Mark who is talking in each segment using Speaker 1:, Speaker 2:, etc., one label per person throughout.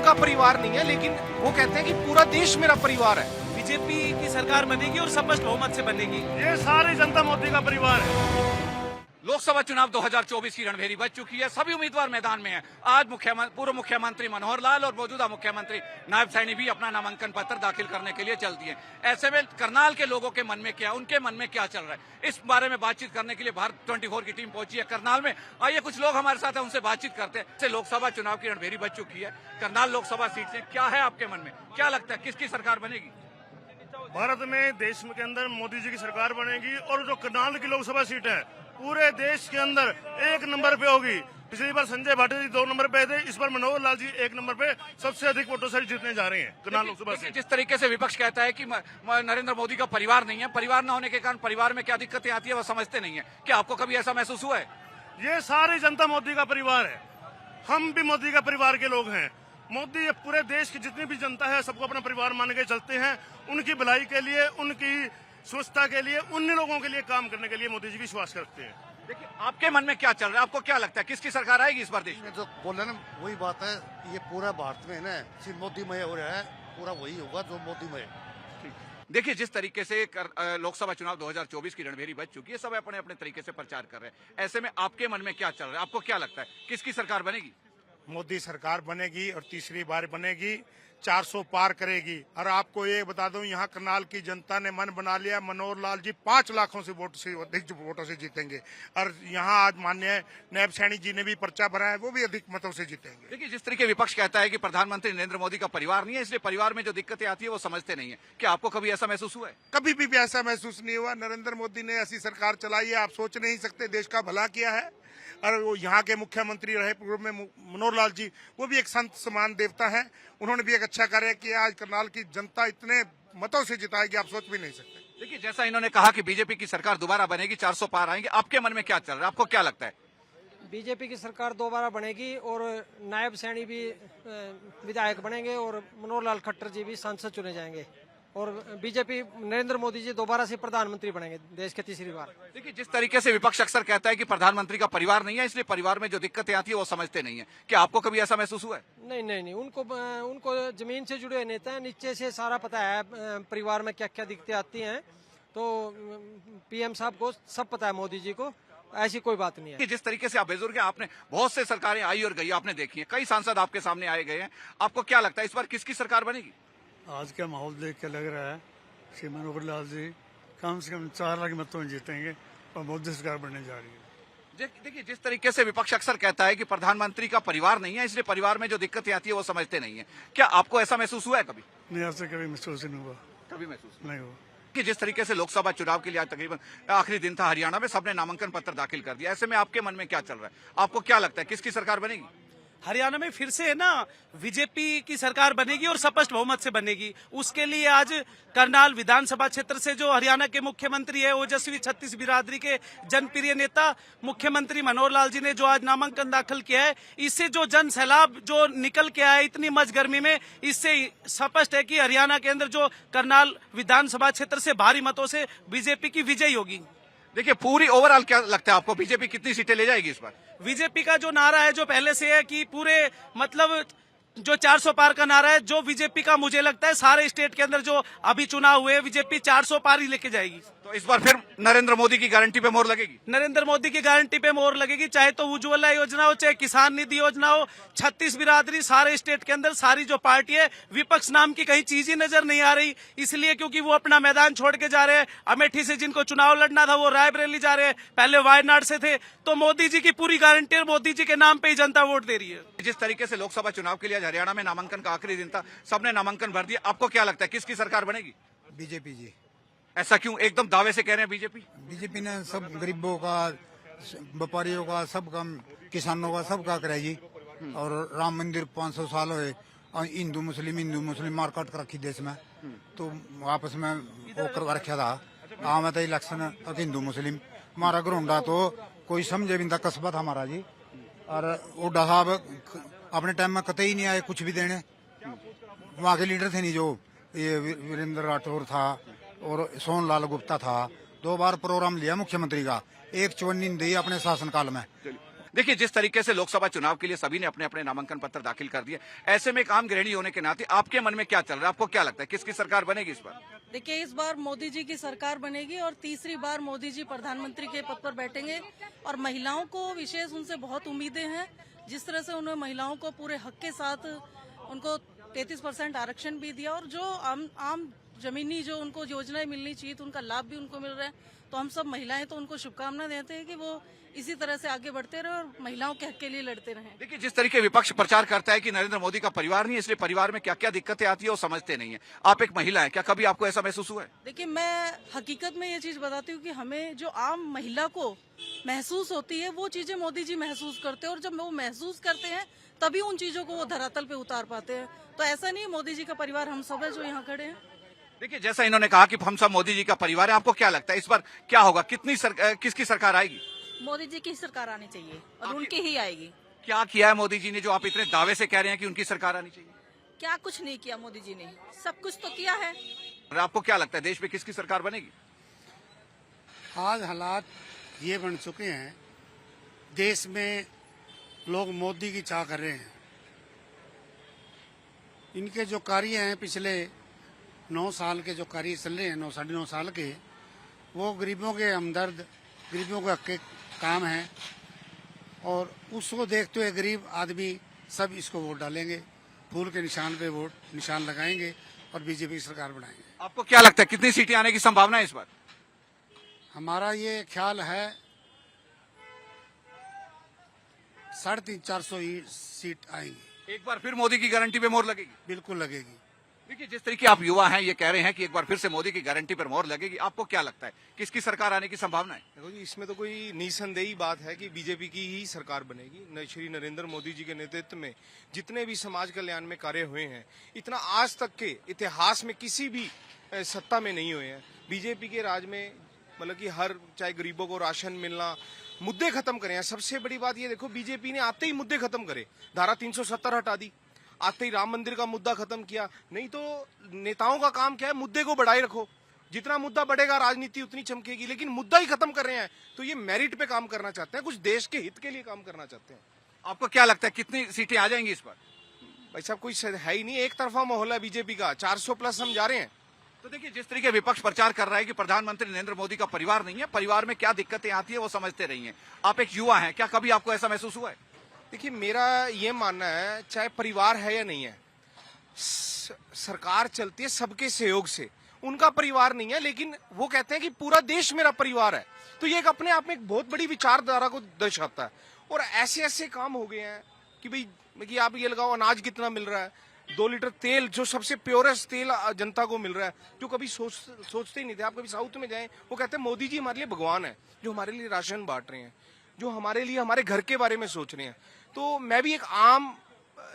Speaker 1: उनका परिवार नहीं है, लेकिन वो कहते हैं कि पूरा देश मेरा परिवार है।
Speaker 2: बीजेपी की सरकार बनेगी और स्पष्ट बहुमत से बनेगी।
Speaker 3: ये सारी जनता मोदी का परिवार है।
Speaker 4: लोकसभा चुनाव 2024 की रणभेरी बज चुकी है। सभी उम्मीदवार मैदान में हैं। आज पूर्व मुख्यमंत्री मनोहर लाल और मौजूदा मुख्यमंत्री नायब सैनी भी अपना नामांकन पत्र दाखिल करने के लिए चल दिए। ऐसे में करनाल के लोगों के मन में क्या, उनके मन में क्या चल रहा है, इस बारे में बातचीत करने के लिए भारत 24 की टीम पहुंची है करनाल में। आइए कुछ लोग हमारे साथ हैं, उनसे बातचीत करते हैं। लोकसभा चुनाव की रणभेरी बज चुकी है। करनाल लोकसभा सीट से क्या है आपके मन में, क्या लगता है किसकी सरकार बनेगी?
Speaker 3: भारत में देश के अंदर मोदी जी की सरकार बनेगी और जो करनाल की लोकसभा सीट है पूरे देश के अंदर 1 नंबर पे होगी। पिछली बार संजय भाटी जी 2 नंबर पे थे, इस बार मनोहर लाल जी 1 नंबर पे सबसे अधिक वोटों से जीतने जा रहे हैं करनाल लोकसभा सीट।
Speaker 4: जिस तरीके से विपक्ष कहता है कि नरेंद्र मोदी का परिवार नहीं है, परिवार न होने के कारण परिवार में क्या दिक्कतें आती है वो समझते नहीं है, क्या आपको कभी ऐसा महसूस हुआ है?
Speaker 3: ये सारी जनता मोदी का परिवार है। हम भी मोदी का परिवार के लोग हैं। मोदी पूरे देश की जितनी भी जनता है सबको अपना परिवार मान के चलते हैं। उनकी भलाई के लिए, उनकी स्वच्छता के लिए, उन लोगों के लिए काम करने के लिए मोदी जी विश्वास करते हैं।
Speaker 4: देखिए आपके मन में क्या चल रहा है, आपको क्या लगता है किसकी सरकार आएगी इस बार देश में?
Speaker 5: जो बोल रहे ना वही बात है। ये पूरा भारत में ना सिर्फ मोदीमय हो रहा है, पूरा वही होगा जो मोदीमय।
Speaker 4: देखिए जिस तरीके से लोकसभा चुनाव 2024 की रणभेरी बज चुकी है, सब अपने अपने तरीके से प्रचार कर रहे हैं। ऐसे में आपके मन में क्या चल रहा है, आपको क्या लगता है किसकी सरकार बनेगी?
Speaker 6: मोदी सरकार बनेगी और तीसरी बार बनेगी, 400 पार करेगी। और आपको ये बता दूं, यहाँ करनाल की जनता ने मन बना लिया, मनोहर लाल जी 5 लाखों से वोट से अधिक वोटों से जीतेंगे। और यहाँ आज माननीय नायब सैनी जी ने भी पर्चा भरा है, वो भी अधिक मतों से जीतेंगे।
Speaker 4: देखिए जिस तरीके विपक्ष कहता है कि प्रधानमंत्री नरेंद्र मोदी का परिवार नहीं है, इसलिए परिवार में जो दिक्कतें आती है वो समझते नहीं है, क्या आपको कभी ऐसा महसूस हुआ है?
Speaker 6: कभी भी ऐसा महसूस नहीं हुआ। नरेंद्र मोदी ने ऐसी सरकार चलाई है, आप सोच नहीं सकते, देश का भला किया है। और वो यहाँ के मुख्यमंत्री रहे पूर्व में मनोहर लाल जी, वो भी एक संत समान देवता है। उन्होंने भी एक अच्छा कार्य किया। आज करनाल की जनता इतने मतों से जिताएगी, आप सोच भी नहीं सकते।
Speaker 4: देखिए जैसा इन्होंने कहा कि बीजेपी की सरकार दोबारा बनेगी, 400 पार आएंगे, आपके मन में क्या चल रहा है, आपको क्या लगता है?
Speaker 7: बीजेपी की सरकार दोबारा बनेगी और नायब सैनी भी विधायक बनेंगे और मनोहर लाल खट्टर जी भी सांसद चुने जाएंगे और बीजेपी नरेंद्र मोदी जी दोबारा से प्रधानमंत्री बनेंगे देश के तीसरी बार।
Speaker 4: देखिए जिस तरीके से विपक्ष अक्सर कहता है कि प्रधानमंत्री का परिवार नहीं है, इसलिए परिवार में जो दिक्कतें आती है वो समझते नहीं है, क्या आपको कभी ऐसा महसूस हुआ है?
Speaker 7: नहीं, उनको जमीन से जुड़े नेता हैं, नीचे से सारा पता है परिवार में क्या क्या दिक्कतें आती हैं। तो पीएम साहब को सब पता है, मोदी जी को ऐसी कोई बात नहीं है।
Speaker 4: कि जिस तरीके से आप बुजुर्ग हैं, आपने बहुत से सरकारें आई और गई आपने देखी है, कई सांसद आपके सामने आए गए हैं, आपको क्या लगता है इस बार किसकी सरकार बनेगी?
Speaker 8: आज का माहौल देख के लग रहा है श्री मनोहर लाल जी कम से कम 4 लाख मतों में जीतेंगे और मोदी सरकार बनने जा रही है।
Speaker 4: देखिए जिस तरीके से विपक्ष अक्सर कहता है कि प्रधानमंत्री का परिवार नहीं है, इसलिए परिवार में जो दिक्कतें आती है वो समझते नहीं है, क्या आपको ऐसा महसूस हुआ है कभी?
Speaker 8: नहीं, आपसे कभी महसूस नहीं हुआ।
Speaker 4: कभी महसूस
Speaker 8: नहीं हुआ।
Speaker 4: कि जिस तरीके से लोकसभा चुनाव के लिए आज तकरीबन आखिरी दिन था, हरियाणा में सबने नामांकन पत्र दाखिल कर दिया, ऐसे में आपके मन में क्या चल रहा है, आपको क्या लगता है किसकी सरकार बनेगी?
Speaker 2: हरियाणा में फिर से है ना बीजेपी की सरकार बनेगी और स्पष्ट बहुमत से बनेगी। उसके लिए आज करनाल विधानसभा क्षेत्र से जो हरियाणा के मुख्यमंत्री है, ओजस्वी छत्तीस बिरादरी के जनप्रिय नेता मुख्यमंत्री मनोहर लाल जी ने जो आज नामांकन दाखिल किया है, इससे जो जन सैलाब जो निकल के आया इतनी मच गर्मी में, इससे स्पष्ट है कि हरियाणा के अंदर जो करनाल विधानसभा क्षेत्र से भारी मतों से बीजेपी की विजय होगी।
Speaker 4: देखिए पूरी ओवरऑल क्या लगता है आपको, बीजेपी कितनी सीटें ले जाएगी इस बार?
Speaker 2: बीजेपी का जो नारा है जो पहले से है कि पूरे मतलब जो 400 पार का नारा है, जो बीजेपी का मुझे लगता है सारे स्टेट के अंदर जो अभी चुनाव हुए बीजेपी 400 पार ही लेके जाएगी।
Speaker 4: तो इस बार फिर नरेंद्र मोदी की गारंटी पे मोहर लगेगी?
Speaker 2: नरेंद्र मोदी की गारंटी पे मोहर लगेगी, चाहे तो उज्ज्वला योजना हो, चाहे किसान निधि योजना हो। छत्तीस बिरादरी सारे स्टेट के अंदर सारी जो पार्टी है, विपक्ष नाम की कहीं चीज ही नजर नहीं आ रही, इसलिए क्योंकि वो अपना मैदान छोड़ के जा रहे हैं। अमेठी से जिनको चुनाव लड़ना था वो रायबरेली जा रहे हैं, पहले वायनाड से थे। तो मोदी जी की पूरी गारंटी, मोदी जी के नाम पे ही जनता वोट दे रही है।
Speaker 4: जिस तरीके से लोकसभा चुनाव के लिए हरियाणा में नामांकन का आखिरी दिन था, सबने नामांकन भर दिया, आपको क्या लगता है किसकी सरकार बनेगी?
Speaker 9: बीजेपी जी।
Speaker 4: ऐसा क्यों एकदम दावे से कह रहे हैं बीजेपी?
Speaker 9: बीजेपी ने सब गरीबों का, व्यापारियों का, सबका, किसानों का, सबका कराई। और राम मंदिर 500 साल हुए, हिंदू मुस्लिम मार काट कर रखी देश में, तो आपस में वो करवा रखा था। आम था इलेक्शन हिंदू मुस्लिम, हमारा घरोंडा तो कोई समझे भी था, कस्बा था हमारा जी। और हुड्डा साहब अपने टाइम में कतई नहीं आए कुछ भी देने, वहाँ के लीडर थे नहीं, जो ये वीरेंद्र राठौर था और सोनलाल गुप्ता था। 2 बार प्रोग्राम लिया मुख्यमंत्री का, एक चवन्नी दी अपने शासनकाल में।
Speaker 4: देखिए, जिस तरीके से लोकसभा चुनाव के लिए सभी ने अपने अपने नामांकन पत्र दाखिल कर दिए, ऐसे में एक आम गृहिणी होने के नाते आपके मन में क्या चल रहा है? आपको क्या लगता है किसकी सरकार बनेगी इस बार?
Speaker 10: देखिए, इस बार मोदी जी की सरकार बनेगी और तीसरी बार मोदी जी प्रधानमंत्री के पद पर बैठेंगे और महिलाओं को विशेष उनसे बहुत उम्मीदें हैं। जिस तरह से उन्होंने महिलाओं को पूरे हक के साथ उनको 33% आरक्षण भी दिया और जो आम जमीनी जो उनको योजनाएं मिलनी चाहिए तो उनका लाभ भी उनको मिल रहा है। तो हम सब महिलाएं तो उनको शुभकामना देते हैं कि वो इसी तरह से आगे बढ़ते रहे और महिलाओं के हक के लिए लड़ते रहें।
Speaker 4: देखिए, जिस तरीके विपक्ष प्रचार करता है कि नरेंद्र मोदी का परिवार नहीं है, इसलिए परिवार में क्या क्या दिक्कतें आती है वो समझते नहीं है। आप एक महिला हैं, क्या कभी आपको ऐसा महसूस हुआ है?
Speaker 10: देखिए, मैं हकीकत में ये चीज बताती हूँ कि हमें जो आम महिला को महसूस होती है वो चीजें मोदी जी महसूस करते हैं और जब वो महसूस करते हैं तभी उन चीजों को वो धरातल पे उतार पाते हैं। तो ऐसा नहीं, मोदी जी का परिवार हम सब है जो यहाँ खड़े हैं।
Speaker 4: देखिए, जैसा इन्होंने कहा कि हम सब मोदी जी का परिवार है, आपको क्या लगता है इस बार क्या होगा? किसकी सरकार आएगी?
Speaker 10: मोदी जी की सरकार आनी चाहिए और उनकी ही आएगी।
Speaker 4: क्या किया है मोदी जी ने जो आप इतने दावे से कह रहे हैं कि उनकी सरकार आनी चाहिए?
Speaker 10: क्या कुछ नहीं किया मोदी जी ने, सब कुछ तो किया है।
Speaker 4: और आपको क्या लगता है देश में किसकी सरकार बनेगी?
Speaker 5: आज हालात ये बन चुके हैं, देश में लोग मोदी की चाह कर रहे हैं। इनके जो कार्य हैं पिछले 9 साल के जो कार्य चल रहे हैं, 9-9.5 साल के, वो गरीबों के हमदर्द, गरीबों के हक के काम हैं और उसको देखते हुए गरीब आदमी सब इसको वोट डालेंगे, फूल के निशान पे वोट निशान लगाएंगे और बीजेपी की सरकार बनाएंगे।
Speaker 4: आपको क्या लगता है कितनी सीटें आने की संभावना है इस बार?
Speaker 5: हमारा ये ख्याल है 350-400 सीट आएंगी।
Speaker 4: एक बार फिर मोदी की गारंटी पे मोहर लगेगी?
Speaker 5: बिल्कुल लगेगी।
Speaker 4: देखिए, जिस तरीके आप युवा हैं ये कह रहे हैं कि एक बार फिर से मोदी की गारंटी पर मोहर लगेगी, आपको क्या लगता है किसकी सरकार आने की संभावना है?
Speaker 1: देखो जी, इसमें तो कोई निसंदेही बात है कि बीजेपी की ही सरकार बनेगी। श्री नरेंद्र मोदी जी के नेतृत्व में जितने भी समाज कल्याण में कार्य हुए हैं, इतना आज तक के इतिहास में किसी भी सत्ता में नहीं हुए हैं। बीजेपी के राज में मतलब कि हर चाहे गरीबों को राशन मिलना, मुद्दे खत्म करे हैं। सबसे बड़ी बात ये देखो, बीजेपी ने आते ही मुद्दे खत्म करे, धारा 370 हटा दी, आते ही राम मंदिर का मुद्दा खत्म किया। नहीं तो नेताओं का काम क्या है, मुद्दे को बढ़ाए रखो, जितना मुद्दा बढ़ेगा राजनीति उतनी चमकेगी, लेकिन मुद्दा ही खत्म कर रहे हैं। तो ये मेरिट पे काम करना चाहते हैं, कुछ देश के हित के लिए काम करना चाहते हैं।
Speaker 4: आपको क्या लगता है कितनी सीटें आ जाएंगी इस बार?
Speaker 1: भाई साहब, कोई है ही नहीं, एक तरफा माहौल है बीजेपी का, 400 प्लस हम जा रहे हैं।
Speaker 4: तो देखिए, जिस तरीके विपक्ष प्रचार कर रहा है कि प्रधानमंत्री नरेंद्र मोदी का परिवार नहीं है, परिवार में क्या दिक्कतें आती है वो समझते नहीं है। आप एक युवा हैं, क्या कभी आपको ऐसा महसूस हुआ है?
Speaker 1: देखिए, मेरा ये मानना है, चाहे परिवार है या नहीं है, सरकार चलती है सबके सहयोग से। उनका परिवार नहीं है, लेकिन वो कहते हैं कि पूरा देश मेरा परिवार है। तो ये एक अपने आप में एक बहुत बड़ी विचारधारा को दर्शाता है। और ऐसे ऐसे काम हो गए हैं कि भाई कि आप ये लगाओ, अनाज कितना मिल रहा है, 2 लीटर तेल जो सबसे प्योरेस्ट तेल जनता को मिल रहा है, जो कभी सोचते ही नहीं थे। आप कभी साउथ में जाएं, वो कहते हैं मोदी जी हमारे लिए भगवान है, जो हमारे लिए राशन बांट रहे हैं, जो हमारे लिए हमारे घर के बारे में सोच रहे हैं। तो मैं भी एक आम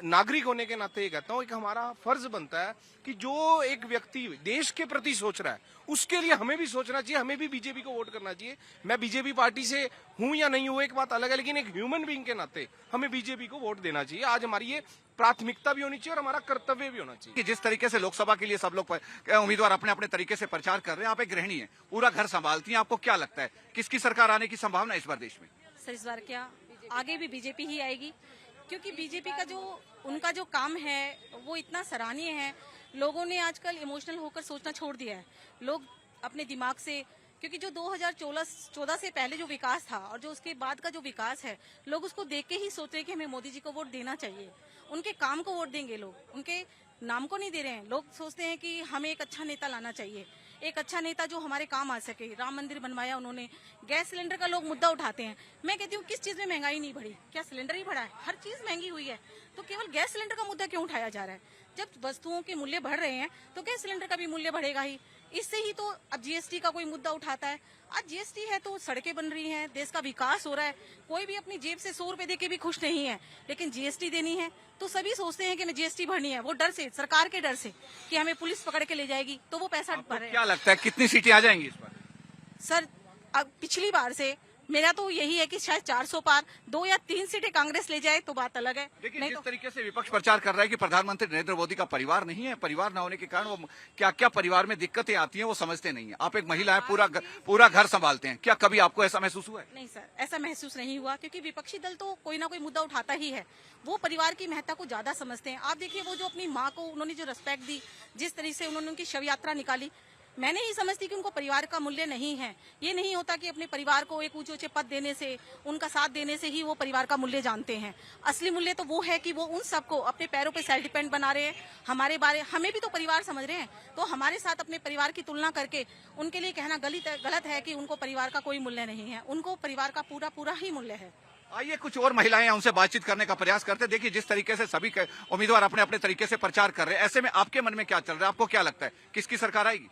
Speaker 1: नागरिक होने के नाते ये कहता हूँ, एक हमारा फर्ज बनता है कि जो एक व्यक्ति देश के प्रति सोच रहा है उसके लिए हमें भी सोचना चाहिए, हमें भी बीजेपी को वोट करना चाहिए। मैं बीजेपी पार्टी से हूं या नहीं हूं एक बात अलग है, लेकिन एक ह्यूमन बीइंग के नाते हमें बीजेपी को वोट देना चाहिए। आज हमारी ये प्राथमिकता भी होनी चाहिए और हमारा कर्तव्य भी होना चाहिए।
Speaker 4: कि जिस तरीके से लोकसभा के लिए सब लोग उम्मीदवार अपने अपने तरीके से प्रचार कर रहे हैं, आप एक गृहिणी है, पूरा घर संभालती हैं, आपको क्या लगता है किसकी सरकार आने की संभावना है इस बार देश में?
Speaker 10: सर, इस बार क्या आगे भी बीजेपी ही आएगी, क्योंकि बीजेपी का जो उनका जो काम है वो इतना सराहनीय है। लोगों ने आजकल इमोशनल होकर सोचना छोड़ दिया है। लोग अपने दिमाग से, क्योंकि जो 2014 से पहले जो विकास था और जो उसके बाद का जो विकास है, लोग उसको देख के ही सोच रहे हैं कि हमें मोदी जी को वोट देना चाहिए। उनके काम को वोट देंगे लोग, उनके नाम को नहीं दे रहे हैं। लोग सोचते हैं कि हमें एक अच्छा नेता लाना चाहिए, एक अच्छा नेता जो हमारे काम आ सके। राम मंदिर बनवाया उन्होंने, गैस सिलेंडर का लोग मुद्दा उठाते हैं। मैं कहती हूँ किस चीज में महंगाई नहीं बढ़ी? क्या सिलेंडर ही बढ़ा है? हर चीज महंगी हुई है, तो केवल गैस सिलेंडर का मुद्दा क्यों उठाया जा रहा है? जब वस्तुओं के मूल्य बढ़ रहे हैं तो गैस सिलेंडर का भी मूल्य बढ़ेगा ही। इससे ही तो अब जीएसटी का कोई मुद्दा उठाता है। आज जीएसटी है तो सड़कें बन रही हैं, देश का विकास हो रहा है। कोई भी अपनी जेब से 100 रुपए देके भी खुश नहीं है, लेकिन जीएसटी देनी है तो सभी सोचते हैं कि हमें जीएसटी भरनी है, वो डर से, सरकार के डर से कि हमें पुलिस पकड़ के ले जाएगी तो वो पैसा भरे।
Speaker 4: क्या लगता है कितनी सीटें आ जाएंगी इस बार?
Speaker 10: सर, अब पिछली बार से मेरा तो यही है कि शायद 400 पार 2 या 3 सीटें कांग्रेस ले जाए तो बात अलग है।
Speaker 4: लेकिन
Speaker 10: नहीं
Speaker 4: जिस
Speaker 10: तो
Speaker 4: तरीके से विपक्ष प्रचार कर रहा है कि प्रधानमंत्री नरेंद्र मोदी का परिवार नहीं है, परिवार न होने के कारण वो क्या क्या परिवार में दिक्कतें आती हैं वो समझते नहीं है। आप एक महिला है, पूरा घर संभालते हैं, क्या कभी आपको ऐसा महसूस हुआ है?
Speaker 10: नहीं सर, ऐसा महसूस नहीं हुआ, क्योंकि विपक्षी दल तो कोई ना कोई मुद्दा उठाता ही है। वो परिवार की महत्ता को ज्यादा समझते हैं। आप देखिए, वो जो अपनी माँ को उन्होंने जो रिस्पेक्ट दी, जिस तरह से उन्होंने उनकी शव यात्रा निकाली, मैं नहीं समझती कि उनको परिवार का मूल्य नहीं है। ये नहीं होता कि अपने परिवार को एक ऊंचे ऊंचे पद देने से, उनका साथ देने से ही वो परिवार का मूल्य जानते हैं। असली मूल्य तो वो है कि वो उन सबको अपने पैरों पे सेल्फ डिपेंड बना रहे हैं। हमें भी तो परिवार समझ रहे हैं, तो हमारे साथ अपने परिवार की तुलना करके उनके लिए कहना गलत है कि उनको परिवार का कोई मूल्य नहीं है। उनको परिवार का पूरा ही मूल्य है।
Speaker 4: आइए कुछ और महिलाएं हैं, उनसे बातचीत करने का प्रयास करते हैं। देखिए जिस तरीके से सभी उम्मीदवार अपने अपने तरीके से प्रचार कर रहे हैं, ऐसे में आपके मन में क्या चल रहा है? आपको क्या लगता है किसकी सरकार आएगी?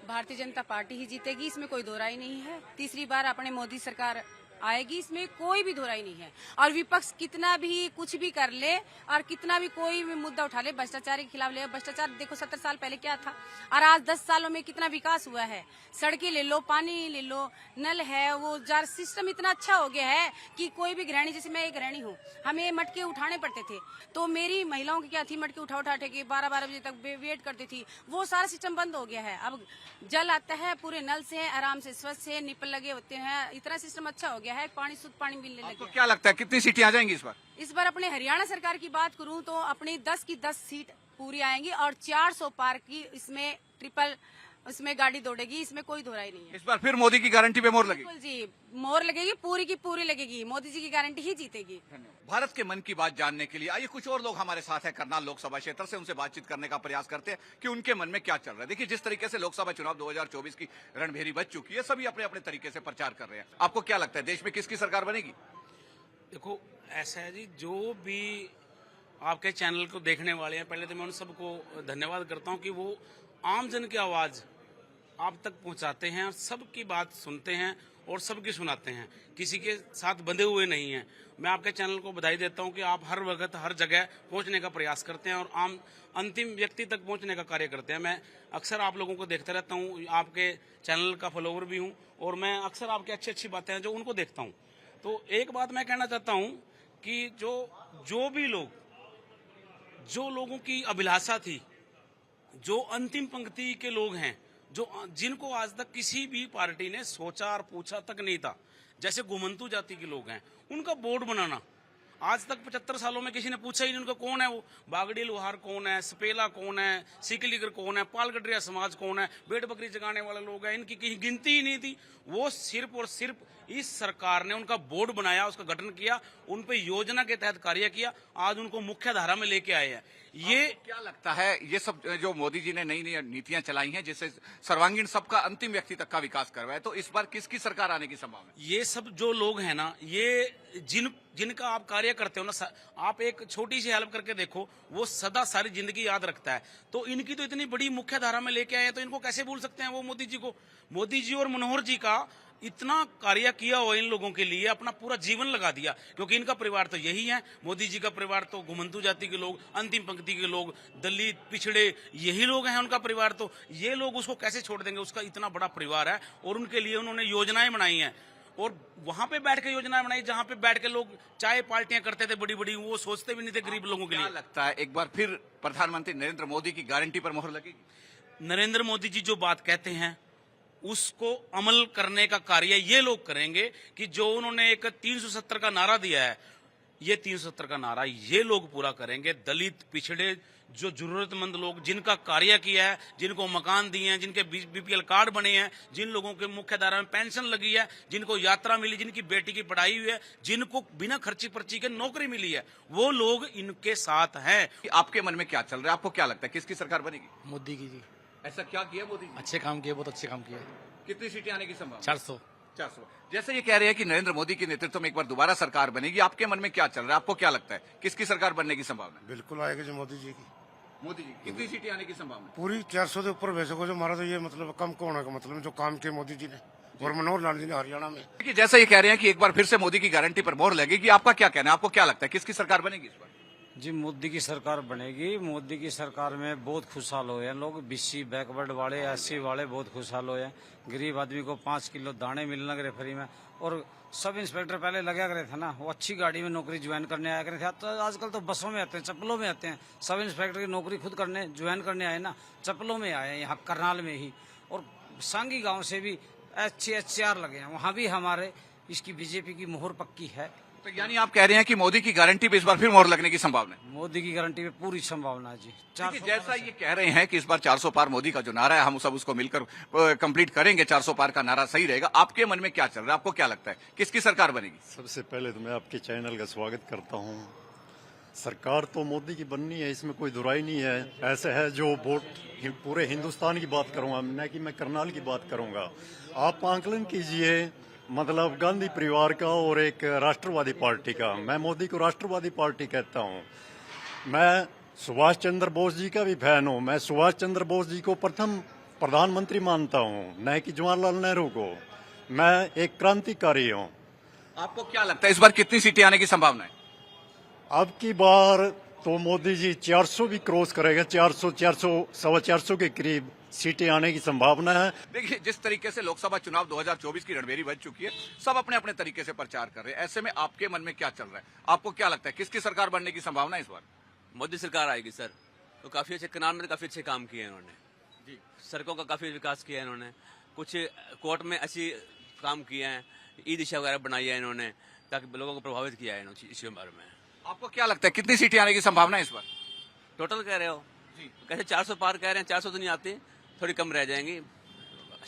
Speaker 11: भारतीय जनता पार्टी ही जीतेगी, इसमें कोई दो राय नहीं है। तीसरी बार अपने मोदी सरकार आएगी, इसमें कोई भी दो राय नहीं है। और विपक्ष कितना भी कुछ भी कर ले और कितना भी कोई भी मुद्दा उठा ले, भ्रष्टाचार के खिलाफ ले, भ्रष्टाचार देखो 70 साल पहले क्या था और आज 10 सालों में कितना विकास हुआ है। सड़कें ले लो, पानी ले लो, नल है, वो जार सिस्टम इतना अच्छा हो गया है कि कोई भी गृहिणी, जैसे मैं एक गृहिणी हूँ, हमें मटके उठाने पड़ते थे, तो मेरी महिलाओं की क्या थी, मटके उठा के 12-12 बजे तक वेट करती थी। वो सारा सिस्टम बंद हो गया है। अब जल आता है पूरे नल से, आराम से, स्वच्छ से, निपल लगे होते हैं, इतना सिस्टम अच्छा हो गया है, पानी शुद्ध पानी मिलने लगे।
Speaker 4: आपको क्या लगता है कितनी सीटें आ जाएंगी इस बार?
Speaker 11: इस बार अपने हरियाणा सरकार की बात करूं तो अपनी 10 की 10 सीट पूरी आएंगी और 400 पार की इसमें ट्रिपल उसमें गाड़ी दौड़ेगी, इसमें कोई दो राय नहीं है।
Speaker 4: इस बार फिर मोदी की गारंटी पे मोहर लगेगी?
Speaker 11: बिल्कुल जी, मोहर लगेगी, पूरी की पूरी लगेगी, मोदी जी की गारंटी ही जीतेगी।
Speaker 4: भारत के मन की बात जानने के लिए आइए कुछ और लोग हमारे साथ हैं करनाल लोकसभा क्षेत्र से, उनसे बातचीत करने का प्रयास करते हैं कि उनके मन में क्या चल रहा है। देखिए जिस तरीके से लोकसभा चुनाव 2024 की रणभेरी बज चुकी है, सभी अपने अपने तरीके से प्रचार कर रहे हैं। आपको क्या लगता है देश में किसकी सरकार बनेगी?
Speaker 2: देखो ऐसा है जी, जो भी आपके चैनल को देखने वाले हैं, पहले तो मैं उन सबको धन्यवाद करता हूं कि वो आम जन की आवाज आप तक पहुंचाते हैं और सबकी बात सुनते हैं और सबकी सुनाते हैं, किसी के साथ बंधे हुए नहीं हैं। मैं आपके चैनल को बधाई देता हूं कि आप हर वक्त हर जगह पहुंचने का प्रयास करते हैं और आम अंतिम व्यक्ति तक पहुंचने का कार्य करते हैं। मैं अक्सर आप लोगों को देखता रहता हूं, आपके चैनल का फॉलोवर भी हूं और मैं अक्सर आपकी अच्छी बातें हैं जो उनको देखता हूं। तो एक बात मैं कहना चाहता हूं कि जो भी लोग, जो लोगों की अभिलाषा थी, जो अंतिम पंक्ति के लोग हैं, जिनको आज तक किसी भी पार्टी ने सोचा और पूछा तक नहीं था, जैसे घुमंतु जाति के लोग हैं, उनका बोर्ड बनाना आज तक 75 सालों में किसी ने पूछा ही नहीं उनका कौन है। वो बागड़ी लोहार कौन है, सपेला कौन है, सिकलीगर कौन है, पालगडरिया समाज कौन है, भेड़ बकरी जगाने वाले लोग हैं, इनकी कहीं गिनती ही नहीं थी। वो सिर्फ और सिर्फ इस सरकार ने उनका बोर्ड बनाया, उसका गठन किया, उन पे योजना के तहत कार्य किया, आज उनको मुख्य धारा में लेके आए हैं। ये
Speaker 4: क्या लगता है ये सब जो मोदी जी ने नई नई नीतियां चलाई हैं जिससे सर्वांगीण सबका अंतिम व्यक्ति तक का विकास करवाया, तो इस बार किसकी सरकार आने की संभावना?
Speaker 2: ये सब जो लोग हैं ना, ये जिनका आप कार्य करते हो ना, आप एक छोटी सी हेल्प करके देखो, वो सदा सारी जिंदगी याद रखता है। तो इनकी तो इतनी बड़ी मुख्य धारा में लेके आए हैं, तो इनको कैसे भूल सकते हैं वो मोदी जी को? मोदी जी और मनोहर जी का इतना कार्य किया हुआ इन लोगों के लिए, अपना पूरा जीवन लगा दिया, क्योंकि इनका परिवार तो यही है। मोदी जी का परिवार तो घुमंतु जाति के लोग, अंतिम पंक्ति के लोग, दलित, पिछड़े, यही लोग हैं उनका परिवार। तो ये लोग उसको कैसे छोड़ देंगे? उसका इतना बड़ा परिवार है और उनके लिए उन्होंने योजनाएं बनाई हैं, और वहां पे बैठ के योजनाएं बनाई जहां पे बैठ के लोग चाय पार्टियां करते थे बड़ी बड़ी, वो सोचते भी नहीं थे गरीब लोगों के लिए।
Speaker 4: लगता है एक बार फिर प्रधानमंत्री नरेंद्र मोदी की गारंटी पर मोहर लगेगी?
Speaker 2: नरेंद्र मोदी जी जो बात कहते हैं उसको अमल करने का कार्य ये लोग करेंगे कि जो उन्होंने एक 370 का नारा दिया है, ये 370 का नारा ये लोग पूरा करेंगे। दलित, पिछड़े, जो जरूरतमंद लोग, जिनका कार्य किया है, जिनको मकान दिए हैं, जिनके बीपीएल कार्ड बने हैं, जिन लोगों के मुख्य धारा में पेंशन लगी है, जिनको यात्रा मिली, जिनकी बेटी की पढ़ाई हुई है, जिनको बिना खर्ची पर्ची के नौकरी मिली है, वो लोग इनके साथ हैं।
Speaker 4: आपके मन में क्या चल रहा है? आपको क्या लगता है किसकी सरकार बनेगी?
Speaker 12: मोदी की जी।
Speaker 4: ऐसा क्या किया मोदी जी?
Speaker 12: अच्छे काम किए, बहुत अच्छे काम किए।
Speaker 4: कितनी सीटें आने की संभावना?
Speaker 12: 400।
Speaker 4: जैसे ये कह रहे हैं कि नरेंद्र मोदी के नेतृत्व में एक बार दोबारा सरकार बनेगी, आपके मन में क्या चल रहा है? आपको क्या लगता है किसकी सरकार बनने की संभावना?
Speaker 6: बिल्कुल आएगी जो मोदी जी की।
Speaker 4: मोदी जी कितनी सीटें आने की संभावना?
Speaker 6: पूरी 400 के ऊपर वैसे को जो हमारा तो ये मतलब कम को होने का मतलब जो काम किए मोदी जी ने और मनोहर लाल जी ने हरियाणा में।
Speaker 4: देखिए जैसे ये कह रहे हैं कि एक बार फिर से मोदी की गारंटी पर मोहर लगेगी, आपका क्या कहना है? आपको क्या लगता है किसकी सरकार बनेगी इस बार?
Speaker 12: जी मोदी की सरकार बनेगी। मोदी की सरकार में बहुत खुशहाल हुए हैं लोग। बीसी बैकवर्ड वाले, एससी वाले बहुत खुशहाल हुए हैं। गरीब आदमी को 5 किलो दाने मिलने लगे फ्री में। और सब इंस्पेक्टर पहले लगा करे थे ना, वो अच्छी गाड़ी में नौकरी ज्वाइन करने आया करे थे। तो आजकल तो बसों में आते हैं, चप्पलों में आते हैं। सब इंस्पेक्टर की नौकरी खुद करने ज्वाइन करने आए ना, चप्पलों में आए हैं यहाँ करनाल में ही। और सांगी गांव से भी HCR लगे हैं, वहाँ भी हमारे इसकी बीजेपी की मोहर पक्की है।
Speaker 4: तो यानी आप कह रहे हैं कि मोदी की गारंटी पे इस बार फिर मोहर लगने की संभावना है?
Speaker 12: मोदी की गारंटी पे पूरी संभावना है जी।
Speaker 4: देखिए, जैसा ये कह रहे हैं कि इस बार 400 पार मोदी का जो नारा है, हम सब उसको मिलकर कंप्लीट करेंगे, 400 पार का नारा सही रहेगा। आपके मन में क्या चल रहा है? आपको क्या लगता है किसकी सरकार बनेगी?
Speaker 13: सबसे पहले तो मैं आपके चैनल का स्वागत करता हूं। सरकार तो मोदी की बननी है, इसमें कोई दुराई नहीं है। ऐसे है जो वोट पूरे हिंदुस्तान की बात करूंगा, न कि मैं करनाल की बात करूंगा। आप आंकलन कीजिए, मतलब गांधी परिवार का और एक राष्ट्रवादी पार्टी का। मैं मोदी को राष्ट्रवादी पार्टी कहता हूं। मैं सुभाष चंद्र बोस जी का भी फैन हूं। मैं सुभाष चंद्र बोस जी को प्रथम प्रधानमंत्री मानता हूं, न कि जवाहरलाल नेहरू को। मैं एक क्रांतिकारी हूं।
Speaker 4: आपको क्या लगता है इस बार कितनी सीटें आने की संभावना है?
Speaker 13: अब की बार तो मोदी जी 400 भी क्रॉस करेगा। 400, 400 के करीब सीटें आने की संभावना है।
Speaker 4: देखिए, जिस तरीके से लोकसभा चुनाव 2024 की रणभेरी बज चुकी है, सब अपने अपने तरीके से प्रचार कर रहे हैं। ऐसे में आपके मन में क्या चल रहा है? आपको क्या लगता है किसकी सरकार बनने की संभावना है इस बार?
Speaker 14: मोदी सरकार आएगी सर। तो काफी अच्छे करनाल में काफी अच्छे काम किए इन्होंने जी। सड़कों का काफी विकास किया है इन्होंने। कुछ कोर्ट में अच्छी काम किए हैं, ई दिशा वगैरह बनाई है इन्होंने, ताकि लोगों को प्रभावित किया है इस बारे में।
Speaker 4: आपको क्या लगता है कितनी सीटें आने की संभावना है इस बार?
Speaker 14: टोटल कह रहे हो जी? कैसे 400 पार कह रहे हैं, 400 तो नहीं आती, थोड़ी कम रह जाएंगी,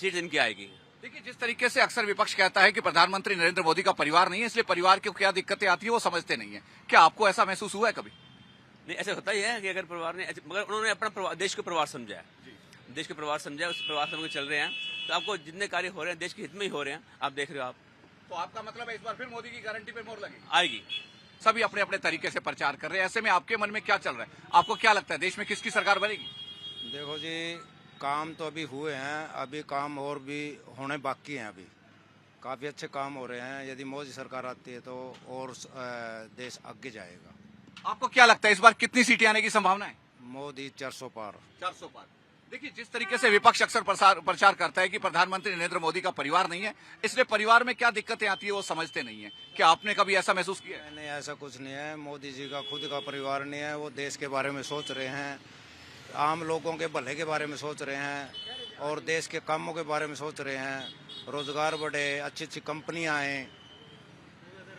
Speaker 14: सीट इनकी आएगी।
Speaker 4: देखिए, जिस तरीके से अक्सर विपक्ष कहता है कि प्रधानमंत्री नरेंद्र मोदी का परिवार नहीं है, इसलिए परिवार की क्या दिक्कतें आती है वो समझते नहीं है। क्या आपको ऐसा महसूस हुआ है कभी?
Speaker 14: नहीं, ऐसा होता ही है कि अगर परिवार ने, मगर उन्होंने अपना देश को परिवार समझा है, देश को परिवार समझा, उस परिवार समझ के चल रहे हैं। तो आपको जितने कार्य हो रहे हैं देश के हित में ही हो रहे हैं, आप देख रहे हो। आप
Speaker 4: तो आपका मतलब है इस बार फिर मोदी की गारंटी पे मोहर लगेगी?
Speaker 14: आएगी।
Speaker 4: सभी अपने अपने तरीके से प्रचार कर रहे हैं। ऐसे में आपके मन में क्या चल रहा है? आपको क्या लगता है देश में किसकी सरकार बनेगी?
Speaker 9: देखो जी, काम तो अभी हुए हैं, अभी काम और भी होने बाकी हैं। अभी काफ़ी अच्छे काम हो रहे हैं। यदि मोदी सरकार आती है तो और देश आगे जाएगा।
Speaker 4: आपको क्या लगता है इस बार कितनी सीटें आने की संभावना है?
Speaker 9: मोदी 400 पार।
Speaker 4: 400 पार। देखिए, जिस तरीके से विपक्ष अक्सर प्रचार करता है कि प्रधानमंत्री नरेंद्र मोदी का परिवार नहीं है, इसलिए परिवार में क्या दिक्कतें आती है वो समझते नहीं है। क्या आपने कभी ऐसा महसूस किया है?
Speaker 9: नहीं, ऐसा कुछ नहीं है। मोदी जी का खुद का परिवार नहीं है। वो देश के बारे में सोच रहे हैं, आम लोगों के भले के बारे में सोच रहे हैं और देश के कामों के बारे में सोच रहे हैं। रोजगार बढ़े, अच्छी अच्छी कंपनियां आए,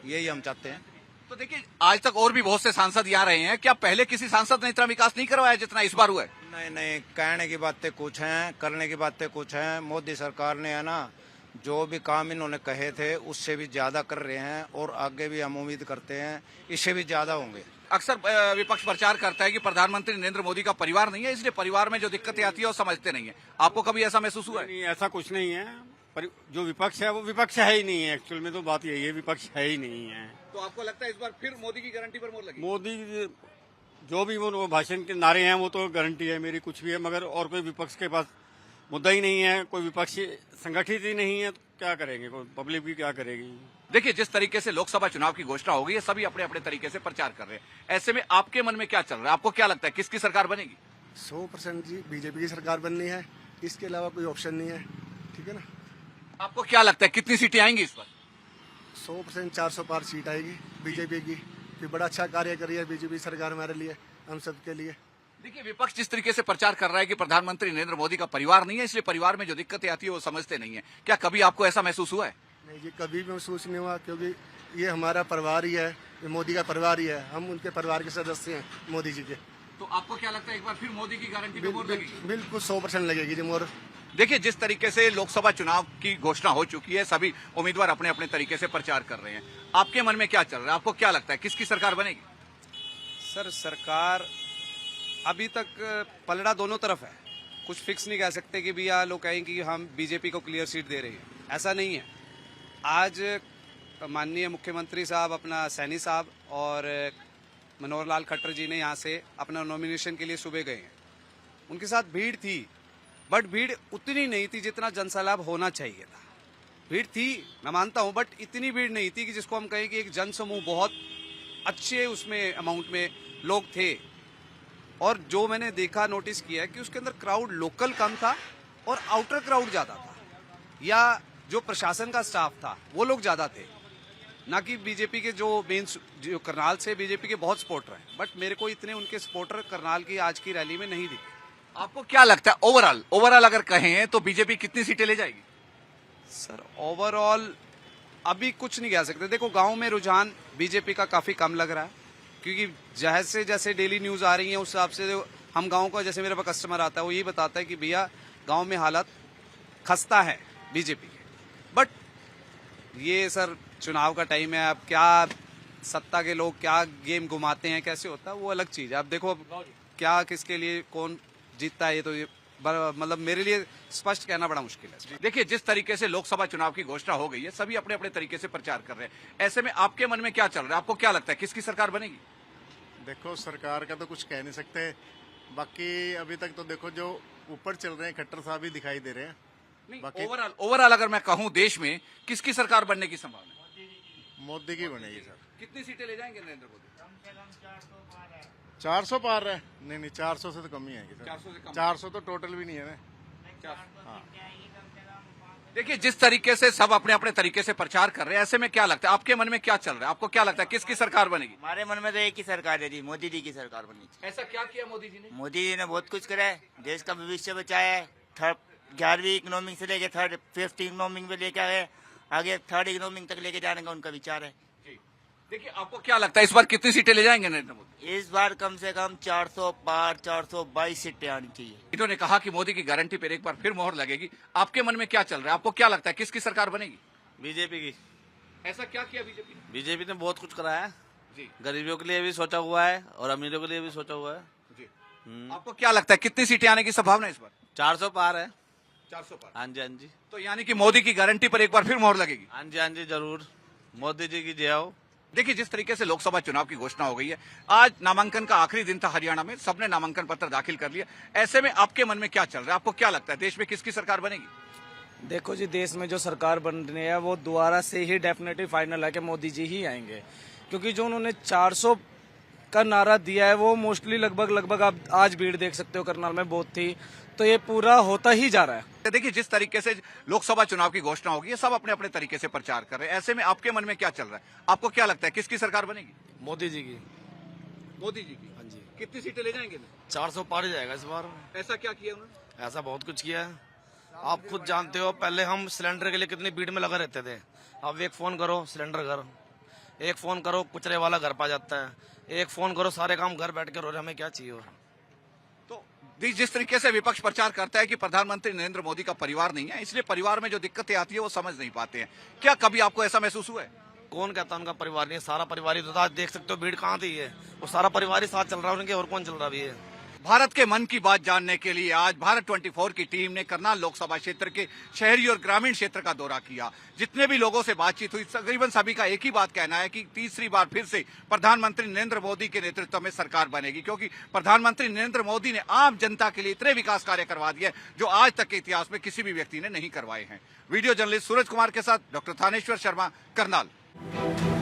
Speaker 9: यही हम चाहते हैं।
Speaker 4: तो देखिए, आज तक और भी बहुत से सांसद यहाँ रहे हैं। क्या पहले किसी सांसद ने इतना विकास नहीं करवाया जितना इस बार हुआ है?
Speaker 9: नहीं नहीं, कहने की बातें कुछ हैं, करने की बातें कुछ हैं। मोदी सरकार ने है ना, जो भी काम इन्होंने कहे थे उससे भी ज्यादा कर रहे हैं और आगे भी हम उम्मीद करते हैं इससे भी ज्यादा होंगे।
Speaker 4: अक्सर विपक्ष प्रचार करता है कि प्रधानमंत्री नरेंद्र मोदी का परिवार नहीं है, इसलिए परिवार में जो दिक्कतें आती है वो समझते नहीं है। आपको कभी ऐसा महसूस हुआ है?
Speaker 15: नहीं, ऐसा कुछ नहीं है। जो विपक्ष है वो विपक्ष है ही नहीं है। एक्चुअल में तो बात यही है, विपक्ष है ही नहीं है।
Speaker 4: तो आपको लगता है इस बार फिर मोदी की गारंटी पर मोहर लगेगी?
Speaker 15: मोदी जो भी वो भाषण के नारे हैं वो तो गारंटी है मेरी, कुछ भी है, मगर और कोई विपक्ष के पास मुद्दा ही नहीं है। कोई विपक्षी संगठित ही नहीं है, तो क्या करेंगे, कोई पब्लिक भी क्या करेगी।
Speaker 4: देखिए, जिस तरीके से लोकसभा चुनाव की घोषणा हो गई है, सभी अपने अपने तरीके से प्रचार कर रहे हैं। ऐसे में आपके मन में क्या चल रहा है? आपको क्या लगता है किसकी सरकार बनेगी?
Speaker 16: 100% जी बीजेपी की सरकार बननी है, इसके अलावा कोई ऑप्शन नहीं है। ठीक है ना?
Speaker 4: आपको क्या लगता है कितनी सीटें आएंगी इस बार?
Speaker 16: 100% 400 पार सीट आएगी बीजेपी की। कि बड़ा अच्छा कार्य करी है बीजेपी सरकार हमारे लिए, हम सबके लिए।
Speaker 4: देखिए, विपक्ष जिस तरीके से प्रचार कर रहा है कि प्रधानमंत्री नरेंद्र मोदी का परिवार नहीं है, इसलिए परिवार में जो दिक्कतें आती है वो समझते नहीं है। क्या कभी आपको ऐसा महसूस हुआ है?
Speaker 16: नहीं जी, कभी भी महसूस नहीं हुआ, क्योंकि ये हमारा परिवार ही है, ये मोदी का परिवार ही है। हम उनके परिवार के सदस्य हैं मोदी जी के।
Speaker 4: तो आपको क्या लगता है एक बार फिर मोदी की गारंटी पे मोहर लगेगी?
Speaker 16: बिल्कुल 100% लगेगी जी मोहर।
Speaker 4: देखिए, जिस तरीके से लोकसभा चुनाव की घोषणा हो चुकी है, सभी उम्मीदवार अपने अपने तरीके से प्रचार कर रहे हैं। आपके मन में क्या चल रहा है? आपको क्या लगता है किसकी सरकार बनेगी?
Speaker 17: सर, सरकार अभी तक पलड़ा दोनों तरफ है। कुछ फिक्स नहीं कह सकते कि भैया लोग कहें कि हम बीजेपी को क्लियर सीट दे रहे हैं, ऐसा नहीं है। आज माननीय मुख्यमंत्री साहब, अपना सैनी साहब और मनोहर लाल खट्टर जी ने यहाँ से अपना नॉमिनेशन के लिए सुबह गए हैं। उनके साथ भीड़ थी, बट भीड़ उतनी नहीं थी जितना जनसैलाब होना चाहिए था। भीड़ थी, मैं मानता हूँ, बट इतनी भीड़ नहीं थी कि जिसको हम कहें कि एक जनसमूह बहुत अच्छे उसमें अमाउंट में लोग थे, और जो मैंने देखा नोटिस किया है कि उसके अंदर क्राउड लोकल कम था और आउटर क्राउड ज्यादा था, या जो प्रशासन का स्टाफ था वो लोग ज्यादा थे, ना कि बीजेपी के जो मेन जो करनाल से बीजेपी के बहुत सपोर्टर हैं, बट मेरे को इतने उनके सपोर्टर करनाल की आज की रैली में नहीं दिखे।
Speaker 4: आपको क्या लगता है ओवरऑल अगर कहें तो बीजेपी कितनी सीटें ले जाएगी?
Speaker 17: सर ओवरऑल अभी कुछ नहीं कह सकते। देखो गांव में रुझान बीजेपी का काफी कम लग रहा है, क्योंकि जैसे जैसे डेली न्यूज आ रही है उस हिसाब से हम गांव का, जैसे मेरे पास कस्टमर आता है वो यही बताता है कि भैया गांव में हालत खस्ता है बीजेपी के। बट ये सर चुनाव का टाइम है, अब क्या सत्ता के लोग क्या गेम घुमाते हैं, कैसे होता है वो अलग चीज है। अब देखो अब क्या किसके लिए कौन जीतता है, ये तो ये मतलब मेरे लिए स्पष्ट कहना बड़ा मुश्किल है।
Speaker 4: देखिए, जिस तरीके से लोकसभा चुनाव की घोषणा हो गई है, सभी अपने अपने तरीके से प्रचार कर रहे हैं। ऐसे में आपके मन में क्या चल रहा है? आपको क्या लगता है किसकी सरकार बनेगी?
Speaker 3: देखो सरकार का तो कुछ कह नहीं सकते, बाकी अभी तक तो देखो जो ऊपर चल रहे हैं खट्टर साहब ही दिखाई दे रहे हैं।
Speaker 4: नहीं, ओवरऑल अगर मैं कहूं देश में किसकी सरकार बनने की संभावना है?
Speaker 3: मोदी की बनेगी सर।
Speaker 4: कितनी सीटें ले जाएंगे नरेंद्र मोदी?
Speaker 3: 400 पार है। नहीं 400 से तो कम ही आएगी सर।
Speaker 4: 400 से कम?
Speaker 3: 400 तो टोटल भी नहीं है ना। हाँ।
Speaker 4: देखिए, जिस तरीके से सब अपने अपने तरीके से प्रचार कर रहे हैं, ऐसे में क्या लगता है आपके मन में क्या चल रहा है? आपको क्या लगता है किसकी सरकार बनेगी?
Speaker 18: हमारे मन में तो एक ही सरकार है जी, मोदी जी की सरकार बननी चाहिए।
Speaker 4: ऐसा क्या किया मोदी जी ने?
Speaker 18: मोदी जी ने बहुत कुछ करा है, देश का भविष्य बचाया है। 11वीं इकोनॉमिक से लेके 5th इकोनॉमिक में लेके आए, आगे 3rd इकोनॉमिक तक लेके जाने का उनका विचार है।
Speaker 4: देखिए, आपको क्या लगता है इस बार कितनी सीटें ले जाएंगे नरेंद्र मोदी?
Speaker 18: इस बार कम से कम 400 पार 422 सीटें आनी चाहिए।
Speaker 4: इन्होंने कहा कि मोदी की गारंटी पर एक बार फिर मोहर लगेगी। आपके मन में क्या चल रहा है? आपको क्या लगता है किसकी सरकार बनेगी?
Speaker 15: बीजेपी की।
Speaker 4: ऐसा क्या किया बीजेपी ने?
Speaker 15: बीजेपी ने बहुत कुछ कराया है
Speaker 4: जी।
Speaker 15: गरीबों के लिए भी सोचा हुआ है और अमीरों के लिए भी सोचा हुआ है
Speaker 4: जी। आपको क्या लगता है कितनी सीटें आने की संभावना है इस बार?
Speaker 15: 400 पार है।
Speaker 4: 400 पार?
Speaker 15: हाँ जी, हाँ जी।
Speaker 4: तो यानी कि मोदी की गारंटी पर एक बार फिर मोहर लगेगी?
Speaker 15: हाँ जी, हाँ जी, जरूर। मोदी जी की जय हो।
Speaker 4: देखिए, जिस तरीके से लोकसभा चुनाव की घोषणा हो गई है, आज नामांकन का आखिरी दिन था हरियाणा में, सबने नामांकन पत्र दाखिल कर लिया। ऐसे में आपके मन में क्या चल रहा है? आपको क्या लगता है देश में किसकी सरकार बनेगी?
Speaker 2: देखो जी, देश में जो सरकार बन रही है वो दोबारा से ही डेफिनेटली फाइनल है कि मोदी जी ही आएंगे, क्योंकि जो उन्होंने 400 का नारा दिया है वो मोस्टली लगभग आप आज भीड़ देख सकते हो करनाल में बहुत थी, तो ये पूरा होता ही जा रहा है।
Speaker 4: देखिए, जिस तरीके से लोकसभा चुनाव की घोषणा होगी, सब अपने अपने तरीके से प्रचार कर रहे हैं। ऐसे में आपके मन में क्या चल रहा है? आपको क्या लगता है किसकी सरकार बनेगी?
Speaker 15: मोदी जी की।
Speaker 4: मोदी जी की।
Speaker 15: हाँ जी।
Speaker 4: कितनी सीटें ले जाएंगे?
Speaker 15: 400 पार ही जाएगा इस बार।
Speaker 4: ऐसा क्या किया उन्होंने?
Speaker 15: ऐसा बहुत कुछ किया है, आप खुद जानते हो। पहले हम सिलेंडर के लिए कितनी भीड़ में लगा रहते थे, अब एक फोन करो सिलेंडर घर, एक फोन करो कुचरे वाला घर पा जाता है, एक फोन करो सारे काम घर बैठ कर हो रहे, हमें क्या चाहिए और।
Speaker 4: तो जिस तरीके से विपक्ष प्रचार करता है कि प्रधानमंत्री नरेंद्र मोदी का परिवार नहीं है, इसलिए परिवार में जो दिक्कतें आती है वो समझ नहीं पाते हैं। क्या कभी आपको ऐसा महसूस हुआ है?
Speaker 15: कौन कहता उनका परिवार नहीं है? सारा परिवार ही तो। आज देख सकते हो भीड़ कहाँ थी है, वो सारा परिवार ही साथ चल रहा है उनके, और कौन चल रहा भी है।
Speaker 4: भारत के मन की बात जानने के लिए आज भारत 24 की टीम ने करनाल लोकसभा क्षेत्र के शहरी और ग्रामीण क्षेत्र का दौरा किया। जितने भी लोगों से बातचीत हुई, तकरीबन सभी का एक ही बात कहना है कि तीसरी बार फिर से प्रधानमंत्री नरेंद्र मोदी के नेतृत्व में सरकार बनेगी, क्योंकि प्रधानमंत्री नरेंद्र मोदी ने आम जनता के लिए इतने विकास कार्य करवा दिए जो आज तक के इतिहास में किसी भी व्यक्ति ने नहीं करवाए हैं। वीडियो जर्नलिस्ट सूरज कुमार के साथ डॉक्टर थानेश्वर शर्मा, करनाल।